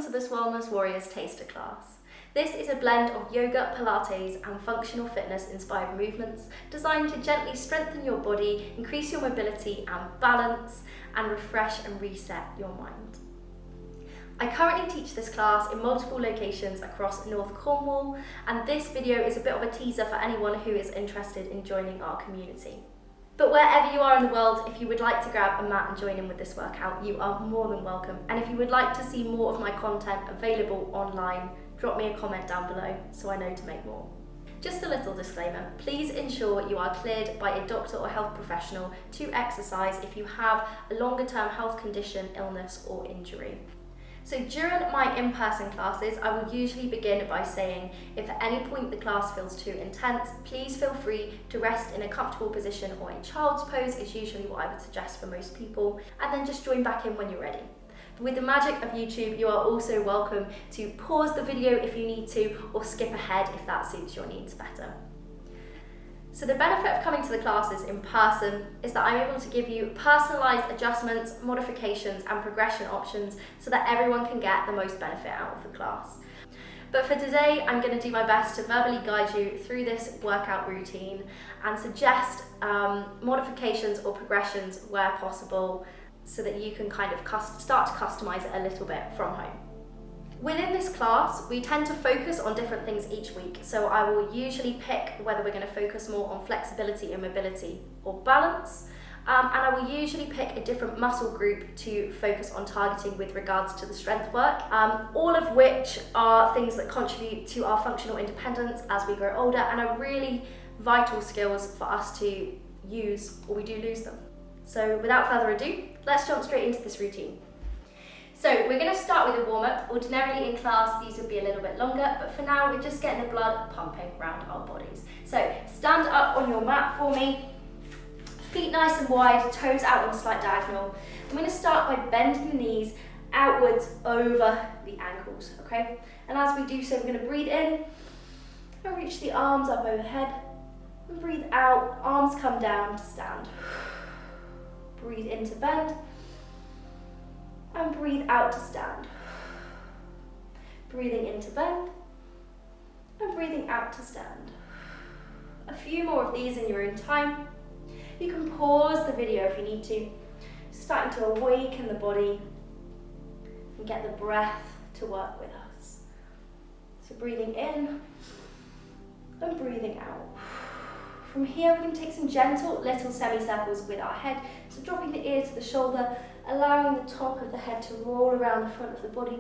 welcome to this Wellness Warriors Taster class. This is a blend of yoga, Pilates and functional fitness inspired movements designed to gently strengthen your body, increase your mobility and balance, and refresh and reset your mind. I currently teach this class in multiple locations across North Cornwall, and this video is a bit of a teaser for anyone who is interested in joining our community. But wherever you are in the world, if you would like to grab a mat and join in with this workout, you are more than welcome. And if you would like to see more of my content available online, drop me a comment down below so I know to make more. Just a little disclaimer, please ensure you are cleared by a doctor or health professional to exercise if you have a longer term health condition, illness or injury. So during my in-person classes, I will usually begin by saying, if at any point the class feels too intense, please feel free to rest in a comfortable position, or a child's pose is usually what I would suggest for most people, and then just join back in when you're ready. With the magic of YouTube, you are also welcome to pause the video if you need to, or skip ahead if that suits your needs better. So the benefit of coming to the classes in person is that I'm able to give you personalised adjustments, modifications and progression options so that everyone can get the most benefit out of the class. But for today, I'm going to do my best to verbally guide you through this workout routine and suggest modifications or progressions where possible so that you can kind of start to customise it a little bit from home. Within this class, we tend to focus on different things each week, so I will usually pick whether we're going to focus more on flexibility and mobility or balance, and I will usually pick a different muscle group to focus on targeting with regards to the strength work, all of which are things that contribute to our functional independence as we grow older and are really vital skills for us to use, or we do lose them. So without further ado, let's jump straight into this routine. So we're going to start with a warm-up. Ordinarily in class these would be a little bit longer, but for now we're just getting the blood pumping around our bodies. So stand up on your mat for me, feet nice and wide, toes out on a slight diagonal. I'm going to start by bending the knees outwards over the ankles, okay? And as we do so, we're going to breathe in and reach the arms up overhead, and breathe out, arms come down to stand. Breathe in to bend, and breathe out to stand. Breathing in to bend, and breathing out to stand. A few more of these in your own time. You can pause the video if you need to, starting to awaken the body and get the breath to work with us. So breathing in and breathing out. From here, we're going to take some gentle little semicircles with our head. So dropping the ear to the shoulder, allowing the top of the head to roll around the front of the body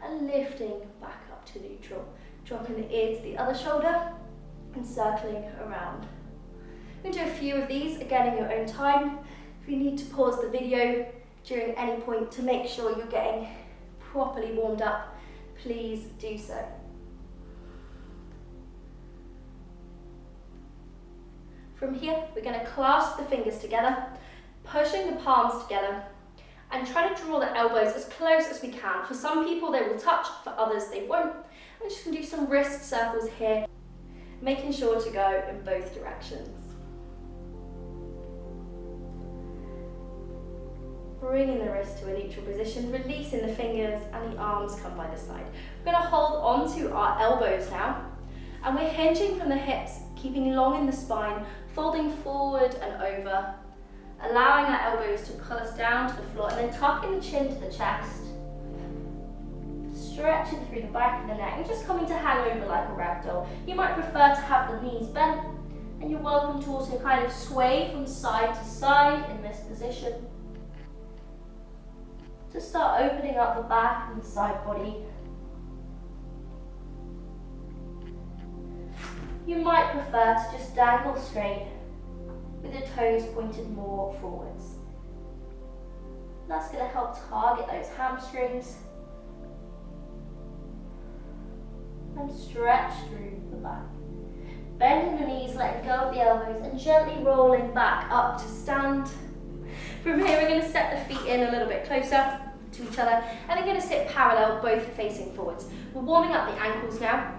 and lifting back up to neutral. Dropping the ear to the other shoulder and circling around. We're going to do a few of these, again in your own time. If you need to pause the video during any point to make sure you're getting properly warmed up, please do so. From here, we're going to clasp the fingers together, pushing the palms together, and try to draw the elbows as close as we can. For some people they will touch, for others they won't. I'm just going to do some wrist circles here, making sure to go in both directions. Bringing the wrist to a neutral position, releasing the fingers, and the arms come by the side. We're going to hold on to our elbows now, and we're hinging from the hips, keeping long in the spine, folding forward and over, allowing our elbows to pull us down to the floor, and then tucking the chin to the chest, stretching through the back of the neck, and just coming to hang over like a rag doll. You might prefer to have the knees bent, and you're welcome to also kind of sway from side to side in this position. To start opening up the back and the side body. You might prefer to just dangle straight with the toes pointed more forwards. That's going to help target those hamstrings and stretch through the back. Bending the knees, letting go of the elbows and gently rolling back up to stand. From here we're going to step the feet in a little bit closer to each other, and I'm going to sit parallel, both facing forwards. We're warming up the ankles now.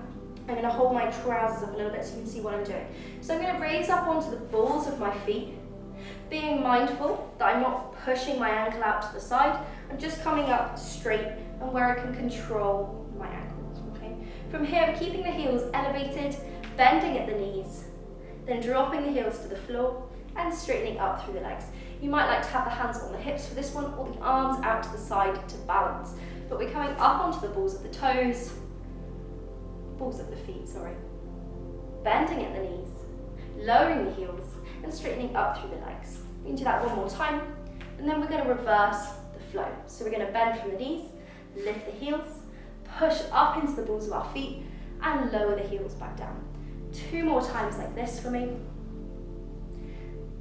I'm going to hold my trousers up a little bit so you can see what I'm doing. So I'm going to raise up onto the balls of my feet, being mindful that I'm not pushing my ankle out to the side. I'm just coming up straight and where I can control my ankles, okay? From here, I'm keeping the heels elevated, bending at the knees, then dropping the heels to the floor and straightening up through the legs. You might like to have the hands on the hips for this one, or the arms out to the side to balance. But we're coming up onto the balls of the toes, balls of the feet, sorry. Bending at the knees, lowering the heels and straightening up through the legs. We can do that one more time, and then we're going to reverse the flow. So we're going to bend from the knees, lift the heels, push up into the balls of our feet and lower the heels back down. 2 more times like this for me.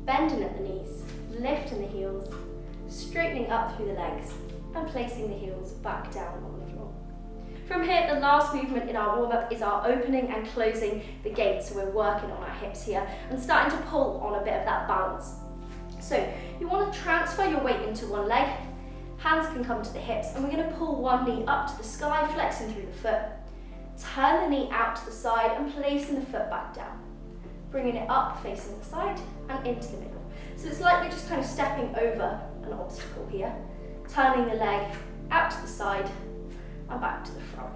Bending at the knees, lifting the heels, straightening up through the legs and placing the heels back down on the floor. From here, the last movement in our warm-up is our opening and closing the gate. So we're working on our hips here and starting to pull on a bit of that balance. So you want to transfer your weight into one leg, hands can come to the hips, and we're going to pull one knee up to the sky, flexing through the foot. Turn the knee out to the side and placing the foot back down. Bringing it up, facing the side and into the middle. So it's like we're just kind of stepping over an obstacle here. Turning the leg out to the side and back to the front.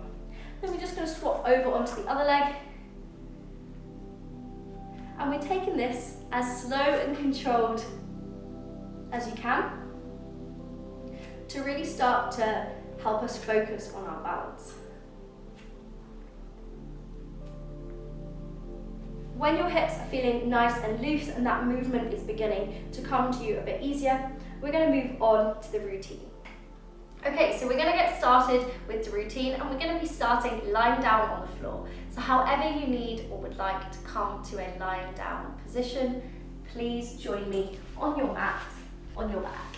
Then we're just going to swap over onto the other leg. And we're taking this as slow and controlled as you can to really start to help us focus on our balance. When your hips are feeling nice and loose and that movement is beginning to come to you a bit easier, we're going to move on to the routine. Okay, so we're going to get started with the routine, and we're going to be starting lying down on the floor. So however you need or would like to come to a lying down position, please join me on your mat, on your back.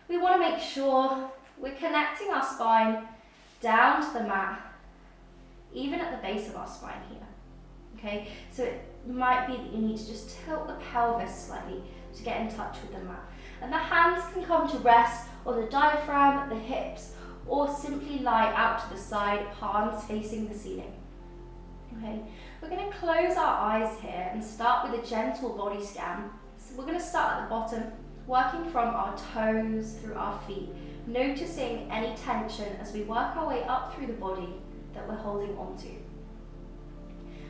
We want to make sure we're connecting our spine down to the mat, even at the base of our spine here. Okay, so it might be that you need to just tilt the pelvis slightly to get in touch with the mat. And the hands can come to rest on the diaphragm, the hips, or simply lie out to the side, palms facing the ceiling. Okay, we're going to close our eyes here and start with a gentle body scan. So we're going to start at the bottom, working from our toes through our feet, noticing any tension as we work our way up through the body that we're holding onto.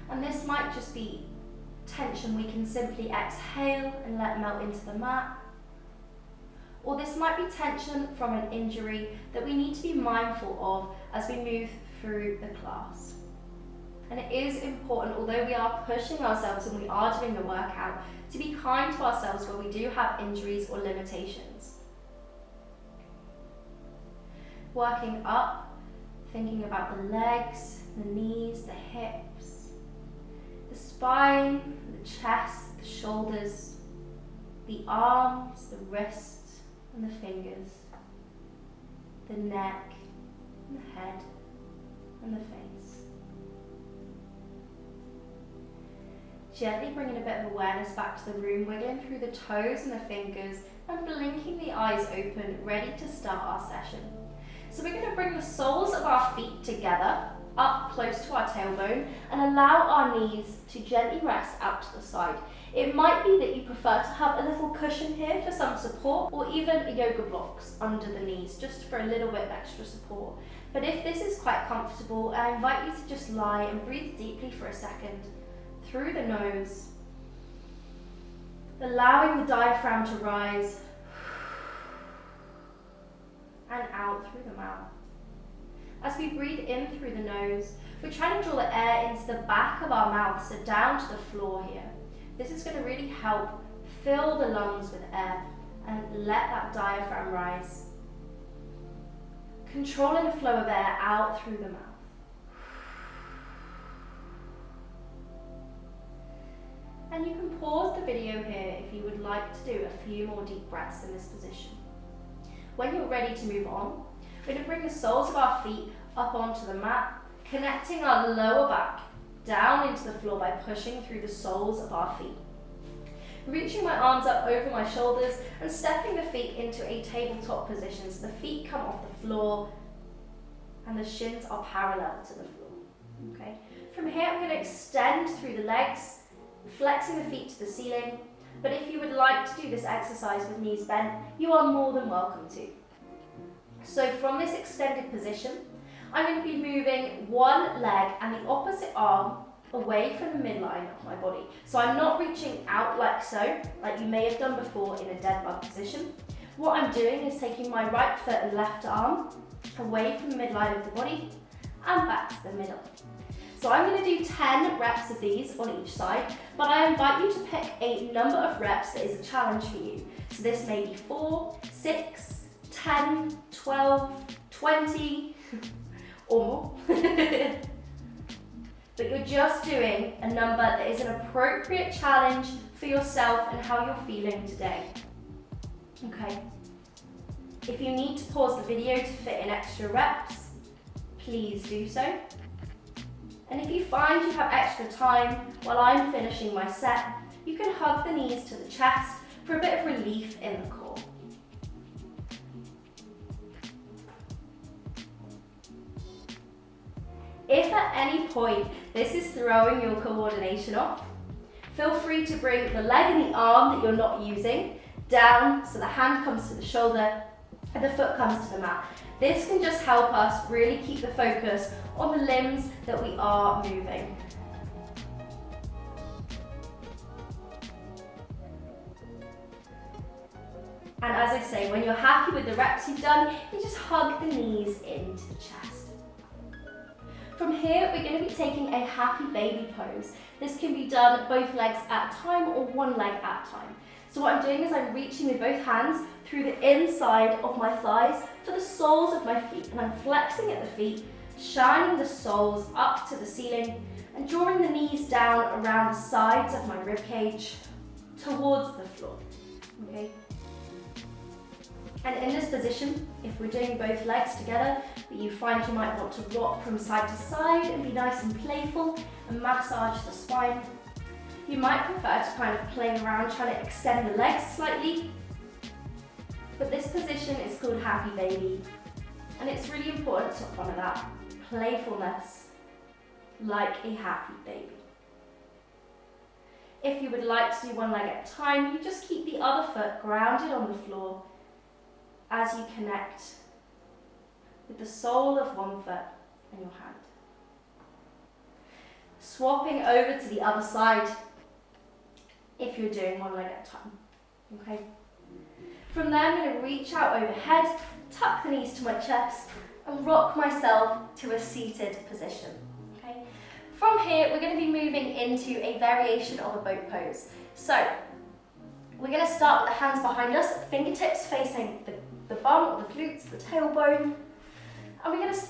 And this might just be tension we can simply exhale and let melt into the mat. Or this might be tension from an injury that we need to be mindful of as we move through the class. And it is important, although we are pushing ourselves and we are doing the workout, to be kind to ourselves where we do have injuries or limitations. Working up, thinking about the legs, the knees, the hips, the spine, the chest, the shoulders, the arms, the wrists, and the fingers, the neck, and the head, and the face. Gently bringing a bit of awareness back to the room, wiggling through the toes and the fingers, and blinking the eyes open, ready to start our session. So we're going to bring the soles of our feet together, up close to our tailbone, and allow our knees to gently rest out to the side. It might be that you prefer to have a little cushion here for some support, or even yoga blocks under the knees, just for a little bit of extra support. But if this is quite comfortable, I invite you to just lie and breathe deeply for a second, through the nose, allowing the diaphragm to rise, and out through the mouth. As we breathe in through the nose, we're trying to draw the air into the back of our mouth, so down to the floor here. This is going to really help fill the lungs with air and let that diaphragm rise. Controlling the flow of air out through the mouth. And you can pause the video here if you would like to do a few more deep breaths in this position. When you're ready to move on, we're going to bring the soles of our feet up onto the mat, connecting our lower back down into the floor by pushing through the soles of our feet. Reaching my arms up over my shoulders and stepping the feet into a tabletop position so the feet come off the floor and the shins are parallel to the floor. Okay. From here I'm going to extend through the legs, flexing the feet to the ceiling, But if you would like to do this exercise with knees bent, you are more than welcome to. So from this extended position, I'm going to be moving one leg and the opposite arm away from the midline of my body. So I'm not reaching out like so, like you may have done before in a dead bug position. What I'm doing is taking my right foot and left arm away from the midline of the body and back to the middle. So I'm going to do 10 reps of these on each side, but I invite you to pick a number of reps that is a challenge for you. So this may be 4, 6, 10, 12, 20, or more. But you're just doing a number that is an appropriate challenge for yourself and how you're feeling today. Okay. If you need to pause the video to fit in extra reps, please do so. And if you find you have extra time while I'm finishing my set, you can hug the knees to the chest for a bit of relief in the core. If at any point this is throwing your coordination off, feel free to bring the leg and the arm that you're not using down so the hand comes to the shoulder and the foot comes to the mat. This can just help us really keep the focus on the limbs that we are moving. And as I say, when you're happy with the reps you've done, you just hug the knees into the chest. From here, we're going to be taking a happy baby pose. This can be done both legs at a time or one leg at a time. So what I'm doing is I'm reaching with both hands through the inside of my thighs to the soles of my feet, and I'm flexing at the feet, shining the soles up to the ceiling and drawing the knees down around the sides of my rib cage towards the floor. Okay? And in this position, if we're doing both legs together, but you find you might want to rock from side to side and be nice and playful and massage the spine, you might prefer to kind of play around trying to extend the legs slightly. But this position is called Happy Baby, and it's really important to honour that playfulness like a happy baby. If you would like to do one leg at a time, you just keep the other foot grounded on the floor as you connect with the sole of one foot and your hand. Swapping over to the other side if you're doing one leg at a time. Okay. From there, I'm going to reach out overhead, tuck the knees to my chest, and rock myself to a seated position. Okay. From here, we're going to be moving into a variation of a boat pose. So, we're going to start with the hands behind us, fingertips facing the bum or the glutes, the tailbone. And we're going to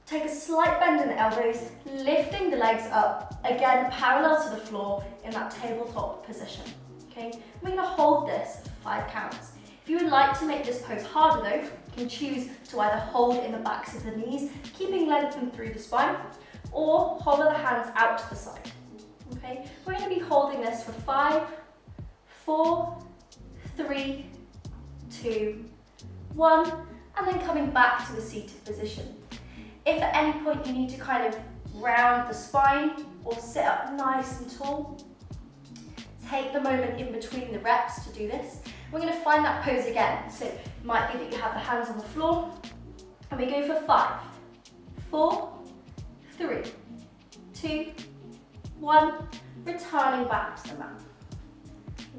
take a slight bend in the elbows, lifting the legs up, again parallel to the floor in that tabletop position. Okay. We're going to hold this for 5 counts. If you would like to make this pose harder though, you can choose to either hold in the backs of the knees, keeping lengthened through the spine, or hover the hands out to the side. Okay, we're going to be holding this for 5, 4, 3, 2, 1, and then coming back to the seated position. If at any point you need to kind of round the spine or sit up nice and tall, take the moment in between the reps to do this. We're going to find that pose again. So it might be that you have the hands on the floor, and we go for 5, 4, 3, 2, 1, returning back to the mat.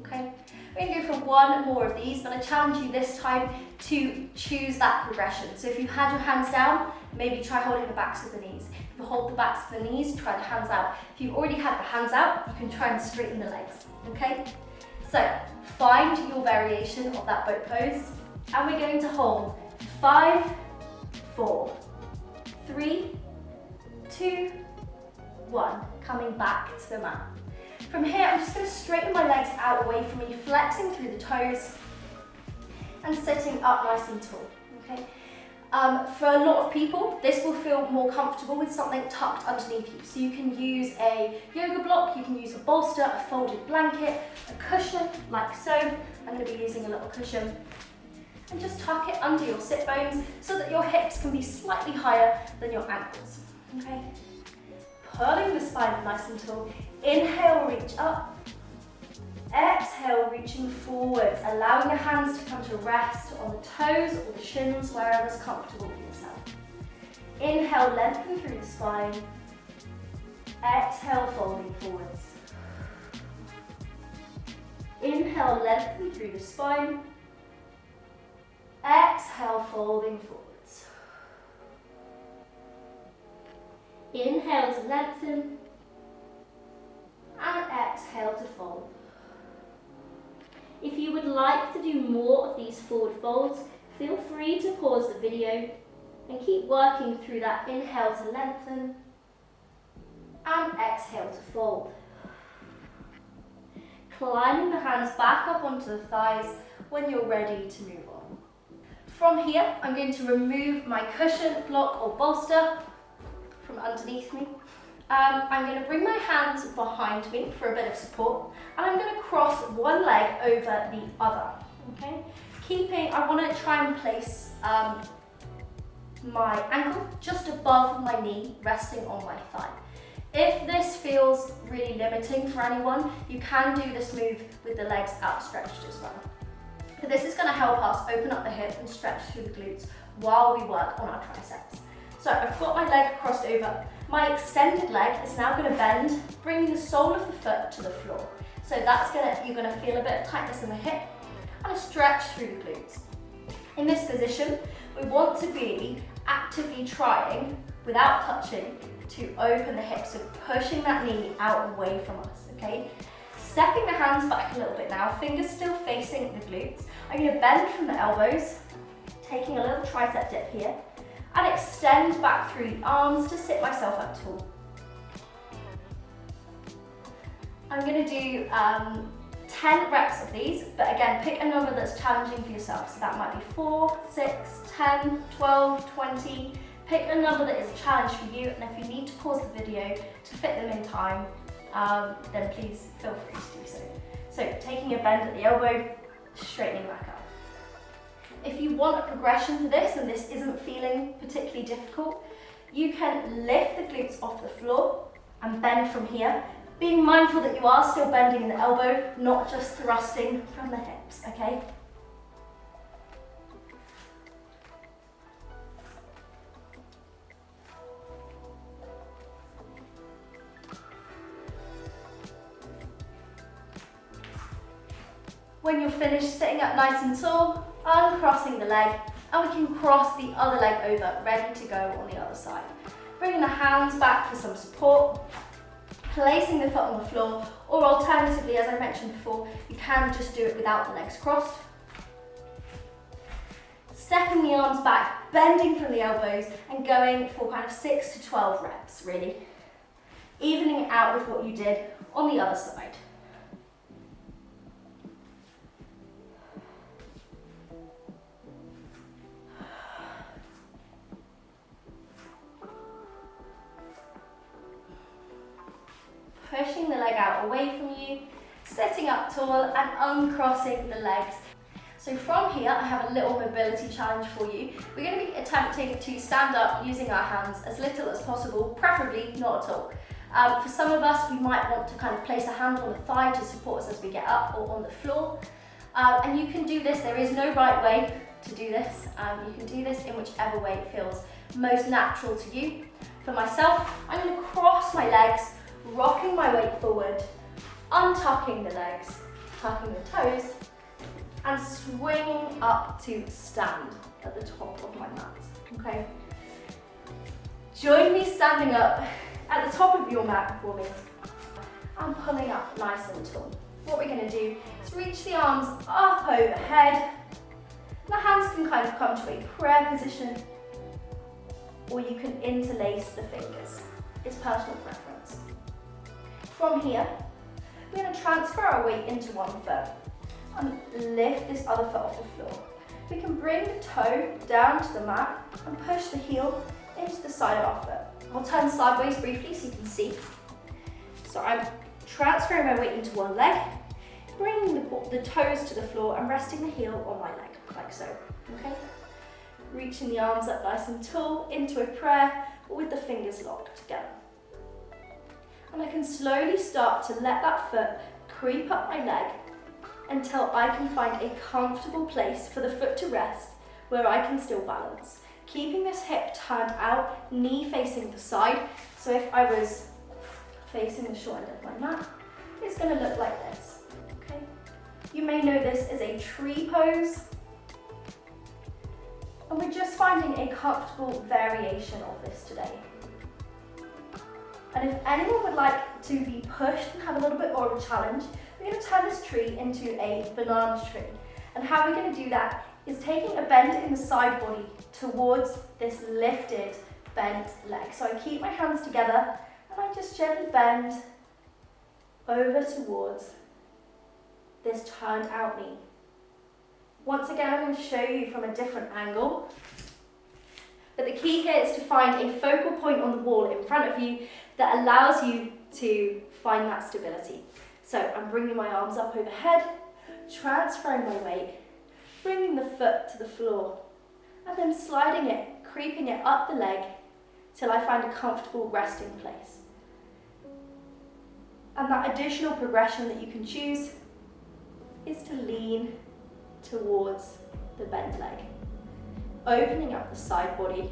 Okay, we're going to go for one more of these, but I challenge you this time to choose that progression. So if you had your hands down, maybe try holding the backs of the knees. If you hold the backs of the knees, try the hands out. If you've already had the hands out, you can try and straighten the legs. Okay, so find your variation of that boat pose, and we're going to hold 5, 4, 3, 2, 1, coming back to the mat. From here, I'm just going to straighten my legs out away from me, flexing through the toes and sitting up nice and tall. Okay. For a lot of people, this will feel more comfortable with something tucked underneath you. So you can use a yoga block, you can use a bolster, a folded blanket, a cushion, like so. I'm going to be using a little cushion. And just tuck it under your sit bones so that your hips can be slightly higher than your ankles. Okay. Pulling the spine nice and tall. Inhale, reach up. Exhale, reaching forwards, allowing the hands to come to rest on the toes or the shins, wherever is comfortable for yourself. Inhale, lengthen through the spine. Exhale, folding forwards. Inhale, lengthen through the spine. Exhale, folding forwards. Inhale to lengthen. And exhale to fold. If you would like to do more of these forward folds, feel free to pause the video and keep working through that inhale to lengthen and exhale to fold. Climbing the hands back up onto the thighs when you're ready to move on. From here, I'm going to remove my cushion, block or bolster from underneath me. I'm going to bring my hands behind me for a bit of support, and I'm going to cross one leg over the other, okay? I want to try and place my ankle just above my knee, resting on my thigh. If this feels really limiting for anyone, you can do this move with the legs outstretched as well. But this is going to help us open up the hip and stretch through the glutes while we work on our triceps. So I've got my leg crossed over. My extended leg is now going to bend, bringing the sole of the foot to the floor. So you're going to feel a bit of tightness in the hip and a stretch through the glutes. In this position, we want to be actively trying, without touching, to open the hip, so pushing that knee out away from us, okay? Stepping the hands back a little bit now, fingers still facing the glutes. I'm going to bend from the elbows, taking a little tricep dip here, and extend back through the arms to sit myself up tall. I'm going to do 10 reps of these, but again, pick a number that's challenging for yourself. So that might be 4, 6, 10, 12, 20. Pick a number that is a challenge for you, and if you need to pause the video to fit them in time, then please feel free to do so. So taking a bend at the elbow, straightening back up. If you want a progression for this and this isn't feeling particularly difficult, you can lift the glutes off the floor and bend from here, being mindful that you are still bending in the elbow, not just thrusting from the hips, okay? When you're finished sitting up nice and tall, uncrossing the leg, and we can cross the other leg over, ready to go on the other side. Bringing the hands back for some support, placing the foot on the floor, or alternatively, as I mentioned before, you can just do it without the legs crossed. Stepping the arms back, bending from the elbows, and going for kind of 6 to 12 reps, really. Evening it out with what you did on the other side. Pushing the leg out away from you, sitting up tall and uncrossing the legs. So from here, I have a little mobility challenge for you. We're going to be attempting to stand up using our hands as little as possible, preferably not at all. For some of us, we might want to kind of place a hand on the thigh to support us as we get up or on the floor. And you can do this, there is no right way to do this. You can do this in whichever way feels most natural to you. For myself, I'm going to cross my legs, rocking my weight forward, untucking the legs, tucking the toes, and swinging up to stand at the top of my mat, okay? Join me standing up at the top of your mat for me and pulling up nice and tall. What we're going to do is reach the arms up overhead. The hands can kind of come to a prayer position, or you can interlace the fingers. It's personal preference. From here, we're going to transfer our weight into one foot and lift this other foot off the floor. We can bring the toe down to the mat and push the heel into the side of our foot. I'll turn sideways briefly so you can see. So I'm transferring my weight into one leg, bringing the toes to the floor and resting the heel on my leg, like so, okay? Reaching the arms up nice and tall into a prayer, but with the fingers locked together. And I can slowly start to let that foot creep up my leg until I can find a comfortable place for the foot to rest where I can still balance. Keeping this hip turned out, knee facing the side. So if I was facing the short end of my mat, it's going to look like this. Okay. You may know this as a tree pose. And we're just finding a comfortable variation of this today. And if anyone would like to be pushed and have a little bit more of a challenge, we're going to turn this tree into a banana tree. And how we're going to do that is taking a bend in the side body towards this lifted, bent leg. So I keep my hands together and I just gently bend over towards this turned out knee. Once again, I'm going to show you from a different angle. But the key here is to find a focal point on the wall in front of you that allows you to find that stability. So I'm bringing my arms up overhead, transferring my weight, bringing the foot to the floor, and then sliding it, creeping it up the leg till I find a comfortable resting place. And that additional progression that you can choose is to lean towards the bent leg, opening up the side body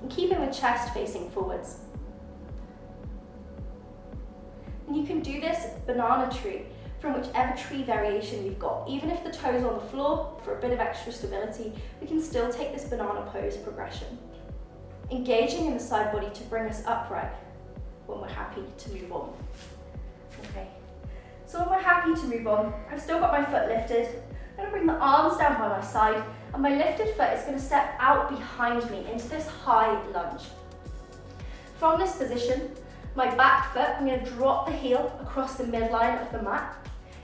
and keeping the chest facing forwards. And you can do this banana tree from whichever tree variation you've got. Even if the toe's on the floor, for a bit of extra stability, we can still take this banana pose progression, engaging in the side body to bring us upright when we're happy to move on. Okay, so when we're happy to move on, I've still got my foot lifted. I'm going to bring the arms down by my side, and my lifted foot is going to step out behind me into this high lunge. From this position, my back foot, I'm going to drop the heel across the midline of the mat,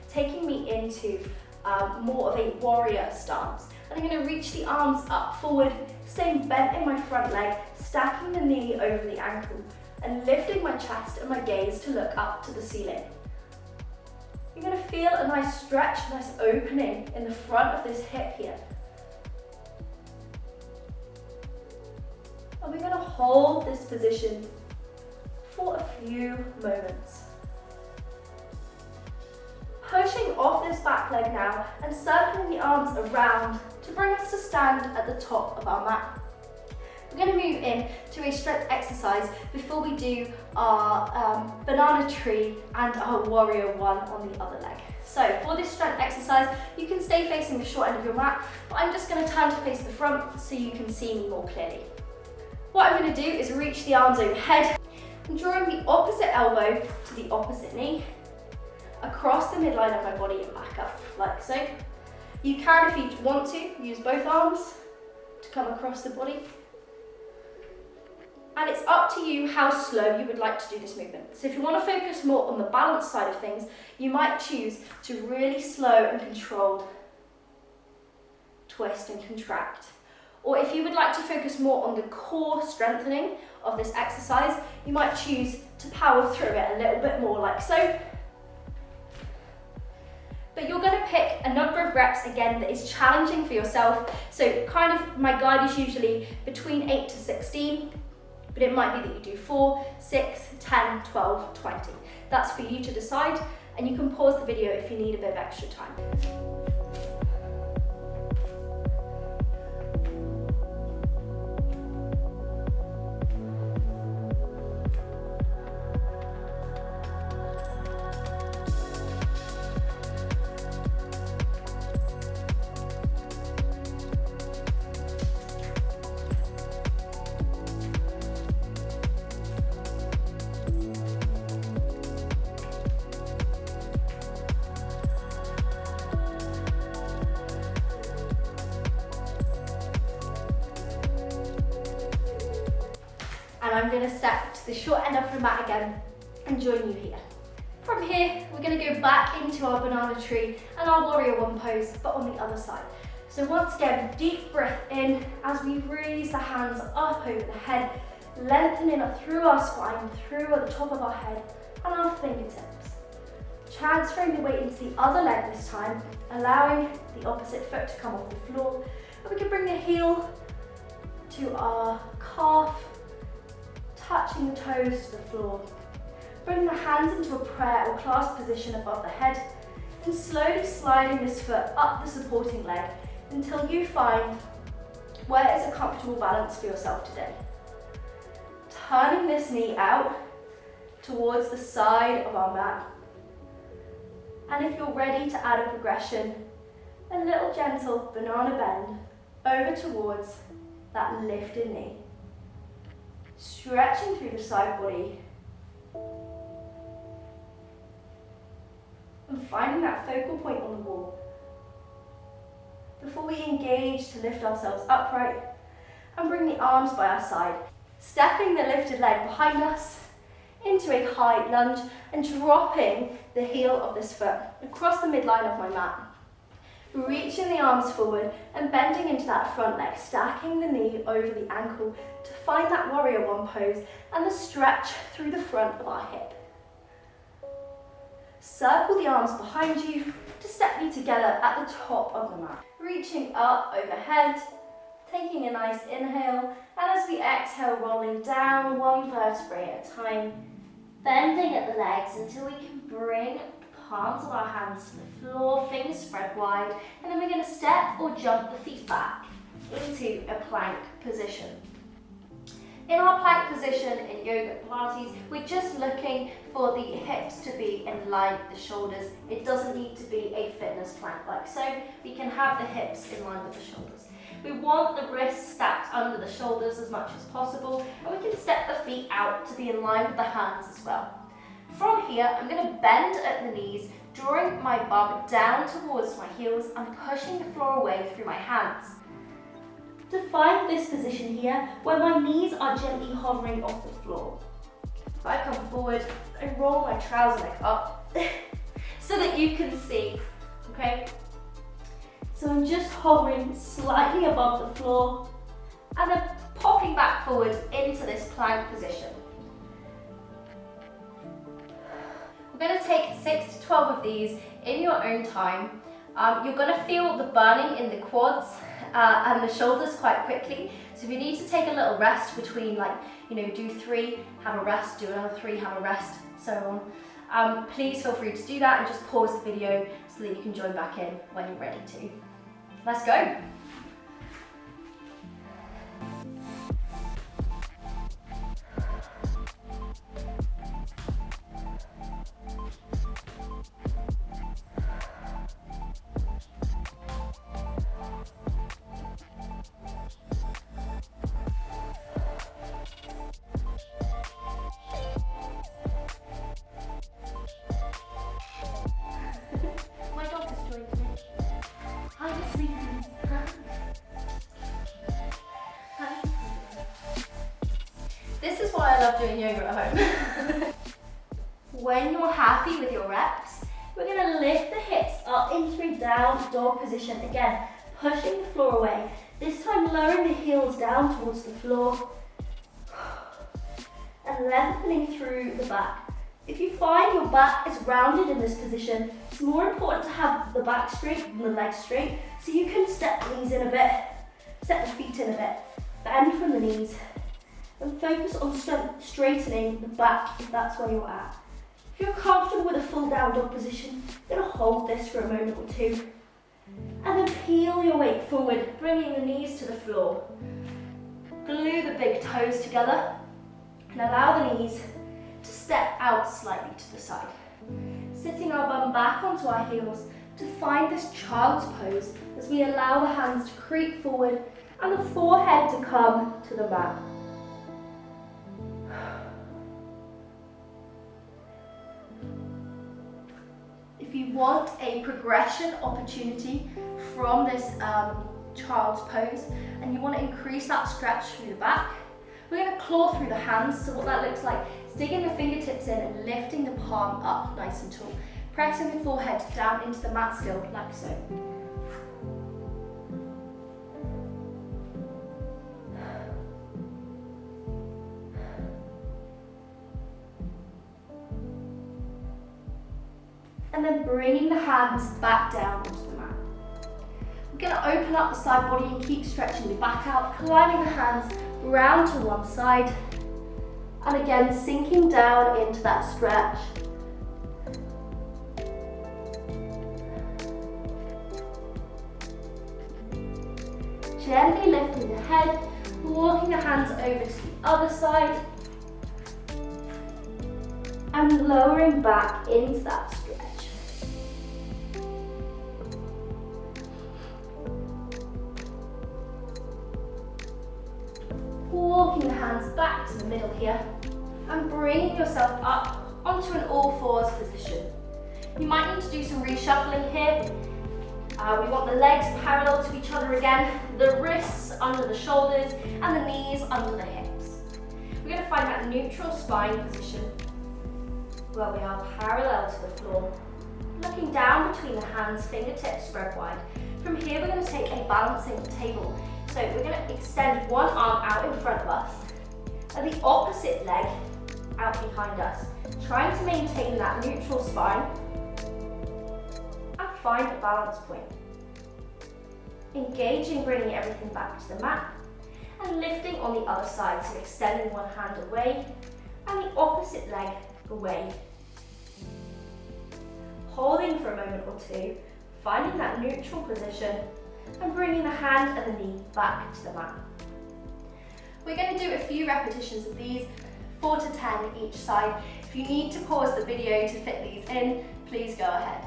taking me into more of a warrior stance. And I'm going to reach the arms up forward, staying bent in my front leg, stacking the knee over the ankle, and lifting my chest and my gaze to look up to the ceiling. You're going to feel a nice stretch, a nice opening in the front of this hip here. And we're going to hold this position for a few moments. Pushing off this back leg now and circling the arms around to bring us to stand at the top of our mat. We're going to move in to a strength exercise before we do our banana tree and our warrior one on the other leg. So for this strength exercise, you can stay facing the short end of your mat, but I'm just going to turn to face the front so you can see me more clearly. What I'm going to do is reach the arms overhead and drawing the opposite elbow to the opposite knee, across the midline of my body and back up, like so. You can, if you want to, use both arms to come across the body. And it's up to you how slow you would like to do this movement. So if you want to focus more on the balance side of things, you might choose to really slow and controlled twist and contract. Or if you would like to focus more on the core strengthening of this exercise, you might choose to power through it a little bit more, like so. But you're going to pick a number of reps again that is challenging for yourself. So kind of my guide is usually between 8 to 16. But it might be that you do 4, 6, 10, 12, 20. That's for you to decide, and you can pause the video if you need a bit of extra time. And I'm going to step to the short end of the mat again and join you here. From here, we're going to go back into our banana tree and our warrior one pose, but on the other side. So once again, deep breath in as we raise the hands up over the head, lengthening up through our spine, through at the top of our head and our fingertips. Transferring the weight into the other leg this time, allowing the opposite foot to come off the floor. And we can bring the heel to our calf, touching the toes to the floor. Bring the hands into a prayer or clasped position above the head, and slowly sliding this foot up the supporting leg until you find where is a comfortable balance for yourself today. Turning this knee out towards the side of our mat. And if you're ready to add a progression, a little gentle banana bend over towards that lifted knee. Stretching through the side body. And finding that focal point on the wall. Before we engage to lift ourselves upright and bring the arms by our side, stepping the lifted leg behind us into a high lunge and dropping the heel of this foot across the midline of my mat. Reaching the arms forward and bending into that front leg, stacking the knee over the ankle to find that warrior one pose and the stretch through the front of our hip. Circle the arms behind you to step you together at the top of the mat. Reaching up overhead, taking a nice inhale, and as we exhale, rolling down one vertebrae at a time, bending at the legs until we can bring the palms of our hands to the floor, fingers spread wide, and then we're going to step or jump the feet back into a plank position. In our plank position in yoga Pilates, we're just looking for the hips to be in line with the shoulders. It doesn't need to be a fitness plank like so. We can have the hips in line with the shoulders. We want the wrists stacked under the shoulders as much as possible, and we can step the feet out to be in line with the hands as well. From here, I'm going to bend at the knees, drawing my bum down towards my heels and pushing the floor away through my hands. To find this position here, where my knees are gently hovering off the floor. If I come forward, I roll my trouser leg up so that you can see, okay? So I'm just hovering slightly above the floor and then popping back forward into this plank position. We're going to take 6 to 12 of these in your own time. You're going to feel the burning in the quads and the shoulders quite quickly. So if you need to take a little rest between, do 3, have a rest, do another 3, have a rest, so on. Please feel free to do that and just pause the video so that you can join back in when you're ready to. Let's go. This is why I love doing yoga at home. When you're happy with your reps, we're going to lift the hips up into a down dog position again, pushing the floor away. This time lowering the heels down towards the floor and lengthening through the back. If you find your back is rounded in this position, it's more important to have the back straight than the legs straight, so you can step the knees in a bit, step the feet in a bit, bend from the knees, and focus on straightening the back if that's where you're at. If you're comfortable with a full down dog position, you're going to hold this for a moment or two, and then peel your weight forward, bringing the knees to the floor. Glue the big toes together, and allow the knees to step out slightly to the side. Sitting our bum back onto our heels to find this child's pose as we allow the hands to creep forward and the forehead to come to the mat. If you want a progression opportunity from this child's pose and you want to increase that stretch through the back, we're going to claw through the hands. So what that looks like is digging the fingertips in and lifting the palm up nice and tall, pressing the forehead down into the mat still, like so. And then bringing the hands back down onto the mat. We're going to open up the side body and keep stretching the back out, climbing the hands round to one side And again, sinking down into that stretch. Gently lifting the head, walking the hands over to the other side, and lowering back into that stretch. Walking the hands back to the middle here, and bringing yourself up onto an all fours position. You might need to do some reshuffling here. We want the legs parallel to each other again, the wrists under the shoulders and the knees under the hips. We're going to find that neutral spine position where we are parallel to the floor, looking down between the hands, fingertips spread wide. From here we're going to take a balancing table. So we're going to extend one arm out in front of us and the opposite leg out behind us, trying to maintain that neutral spine and find a balance point. Engaging, bringing everything back to the mat and lifting on the other side, so extending one hand away and the opposite leg away. Holding for a moment or two, finding that neutral position and bringing the hand and the knee back to the mat. We're going to do a few repetitions of these, 4 to 10 each side. If you need to pause the video to fit these in, please go ahead.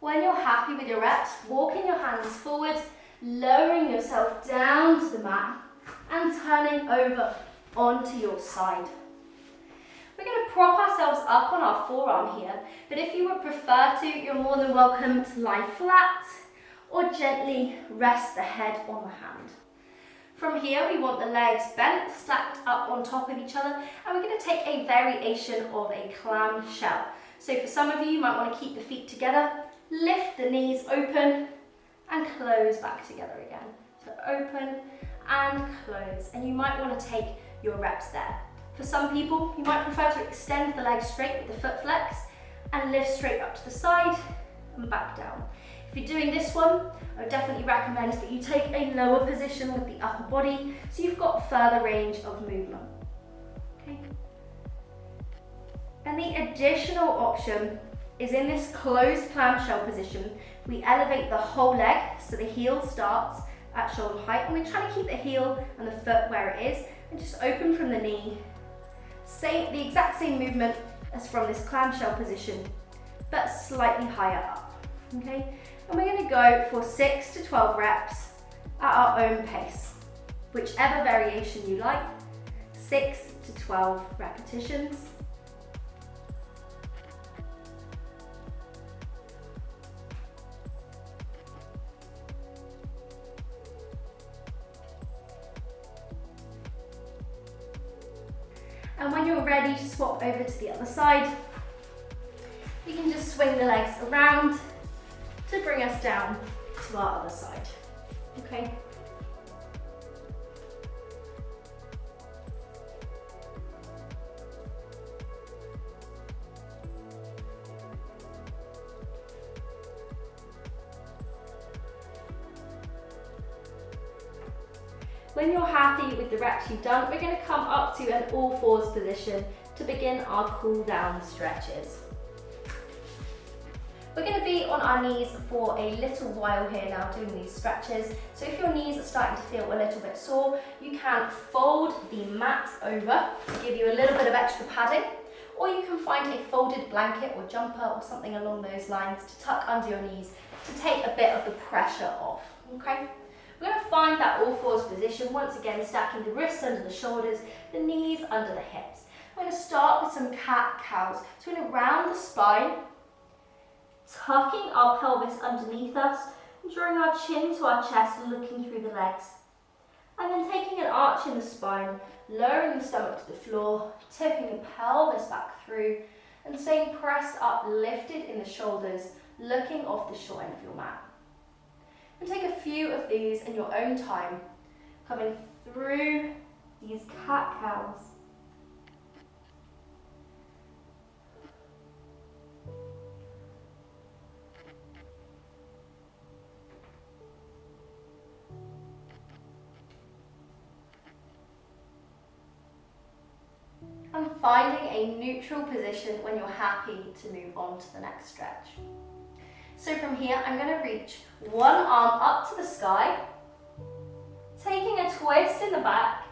When you're happy with your reps, walking your hands forward, lowering yourself down to the mat and turning over onto your side. We're going to prop ourselves up on our forearm here, but if you would prefer to, you're more than welcome to lie flat or gently rest the head on the hand. From here, we want the legs bent, stacked up on top of each other, and we're going to take a variation of a clam shell. So for some of you, you might want to keep the feet together, lift the knees open and close back together again. So open and close, and you might want to take your reps there. For some people, you might prefer to extend the legs straight with the foot flex and lift straight up to the side and back down. If you're doing this one, I would definitely recommend that you take a lower position with the upper body so you've got further range of movement. Okay. And the additional option is in this closed clamshell position. We elevate the whole leg so the heel starts at shoulder height, and we're trying to keep the heel and the foot where it is and just open from the knee. The exact same movement as from this clamshell position, but slightly higher up. Okay, and we're going to go for 6 to 12 reps at our own pace, whichever variation you like. 6 to 12 repetitions. And when you're ready to swap over to the other side, you can just swing the legs around to bring us down to our other side. Okay. When you're happy with the reps you've done, we're going to come up to an all fours position to begin our cool down stretches. We're going to be on our knees for a little while here now doing these stretches. So if your knees are starting to feel a little bit sore, you can fold the mat over to give you a little bit of extra padding, or you can find a folded blanket or jumper or something along those lines to tuck under your knees to take a bit of the pressure off. Okay? We're going to find that all fours position, once again stacking the wrists under the shoulders, the knees under the hips. We're going to start with some cat-cows. So we're going to round the spine, tucking our pelvis underneath us, and drawing our chin to our chest, looking through the legs. And then taking an arch in the spine, lowering the stomach to the floor, tipping the pelvis back through, and staying pressed up, lifted in the shoulders, looking off the short end of your mat. And take a few of these in your own time, coming through these cat-cows. And finding a neutral position when you're happy to move on to the next stretch. So from here, I'm going to reach one arm up to the sky, taking a twist in the back,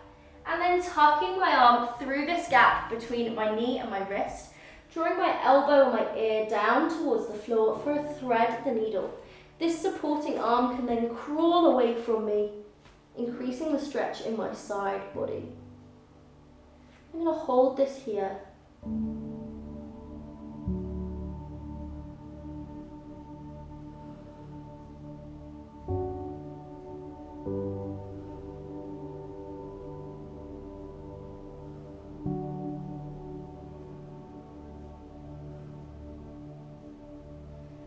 and then tucking my arm through this gap between my knee and my wrist, drawing my elbow and my ear down towards the floor for a thread the needle. This supporting arm can then crawl away from me, increasing the stretch in my side body. I'm going to hold this here.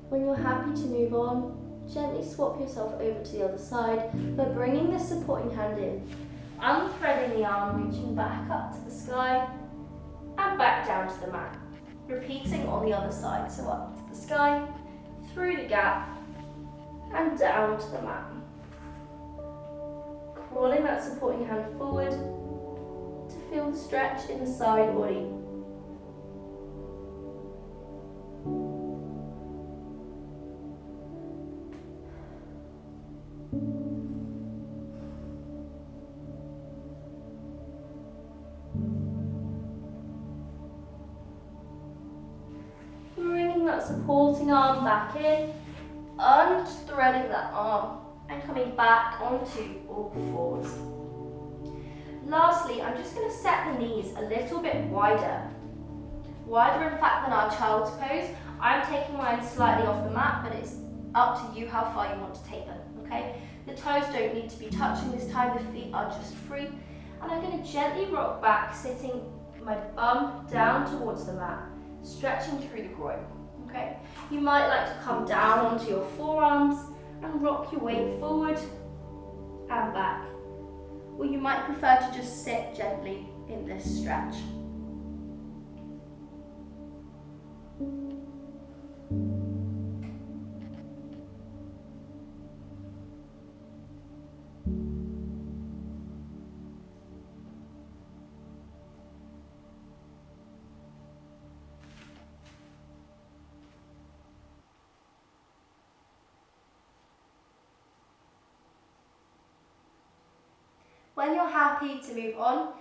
When you're happy to move on, gently swap yourself over to the other side by bringing the supporting hand in, unthreading the arm, reaching back up to the sky and back down to the mat. Repeating on the other side, so up to the sky, through the gap and down to the mat. Crawling that supporting hand forward to feel the stretch in the side body. Supporting arm back in, unthreading that arm and coming back onto all fours. Lastly, I'm just going to set the knees a little bit wider. Wider in fact than our child's pose. I'm taking mine slightly off the mat, but it's up to you how far you want to take them, okay? The toes don't need to be touching this time, the feet are just free. And I'm going to gently rock back, sitting my bum down towards the mat, stretching through the groin. Okay. You might like to come down onto your forearms and rock your weight forward and back. Or you might prefer to just sit gently in this stretch. When you're happy to move on,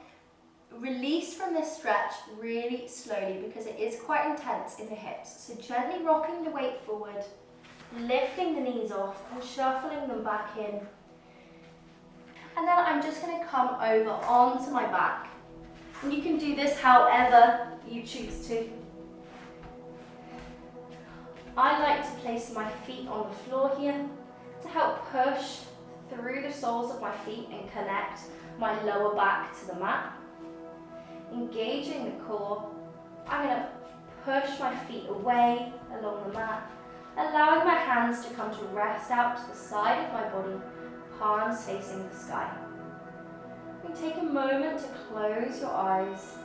release from this stretch really slowly because it is quite intense in the hips. So gently rocking the weight forward, lifting the knees off and shuffling them back in. And then I'm just going to come over onto my back. And you can do this however you choose to. I like to place my feet on the floor here to help push through the soles of my feet and connect my lower back to the mat. Engaging the core, I'm going to push my feet away along the mat, allowing my hands to come to rest out to the side of my body, palms facing the sky. And take a moment to close your eyes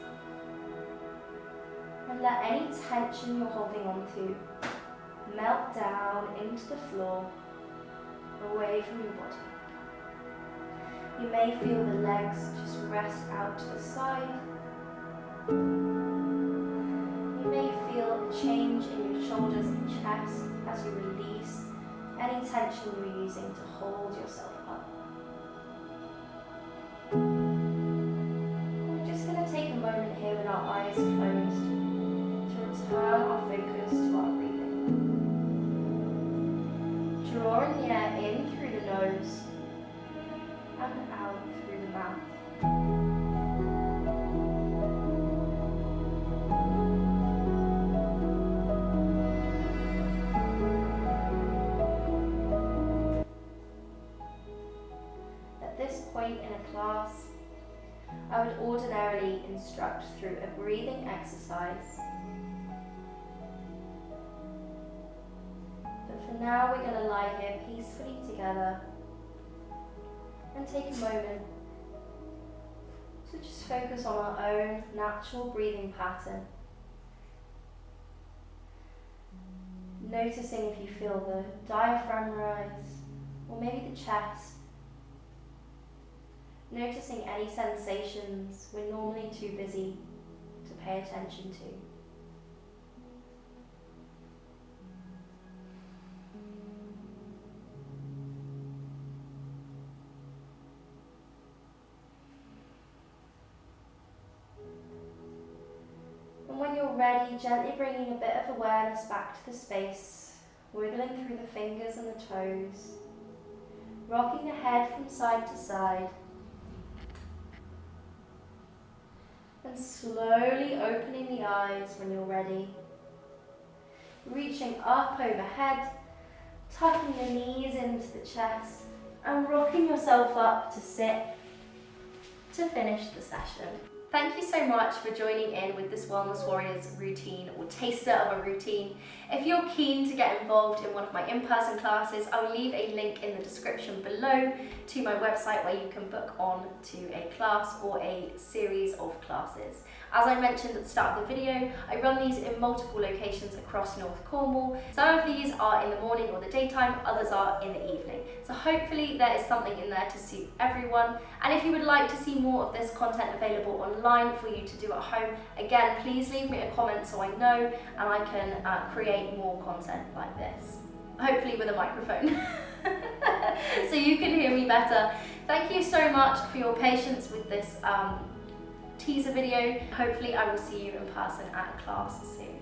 and let any tension you're holding on to melt down into the floor, away from your body. You may feel the legs just rest out to the side. You may feel a change in your shoulders and chest as you release any tension you're using to hold yourself up. We're just going to take a moment here with our eyes closed to return our focus to our breathing. Drawing the air in through the nose and out through the mouth. At this point in a class, I would ordinarily instruct through a breathing exercise For now, we're going to lie here peacefully together and take a moment to just focus on our own natural breathing pattern. Noticing if you feel the diaphragm rise, or maybe the chest. Noticing any sensations we're normally too busy to pay attention to. And when you're ready, gently bringing a bit of awareness back to the space, wiggling through the fingers and the toes, rocking the head from side to side, and slowly opening the eyes when you're ready. Reaching up overhead, tucking the knees into the chest, and rocking yourself up to sit to finish the session. Thank you so much for joining in with this Wellness Warriors routine, or taster of a routine. If you're keen to get involved in one of my in-person classes, I'll leave a link in the description below to my website where you can book on to a class or a series of classes. As I mentioned at the start of the video, I run these in multiple locations across North Cornwall. Some of these are in the morning or the daytime, others are in the evening. So hopefully there is something in there to suit everyone. And if you would like to see more of this content available online for you to do at home, again, please leave me a comment so I know and I can create more content like this. Hopefully with a microphone, so you can hear me better. Thank you so much for your patience with this teaser video. Hopefully I will see you in person at a class soon.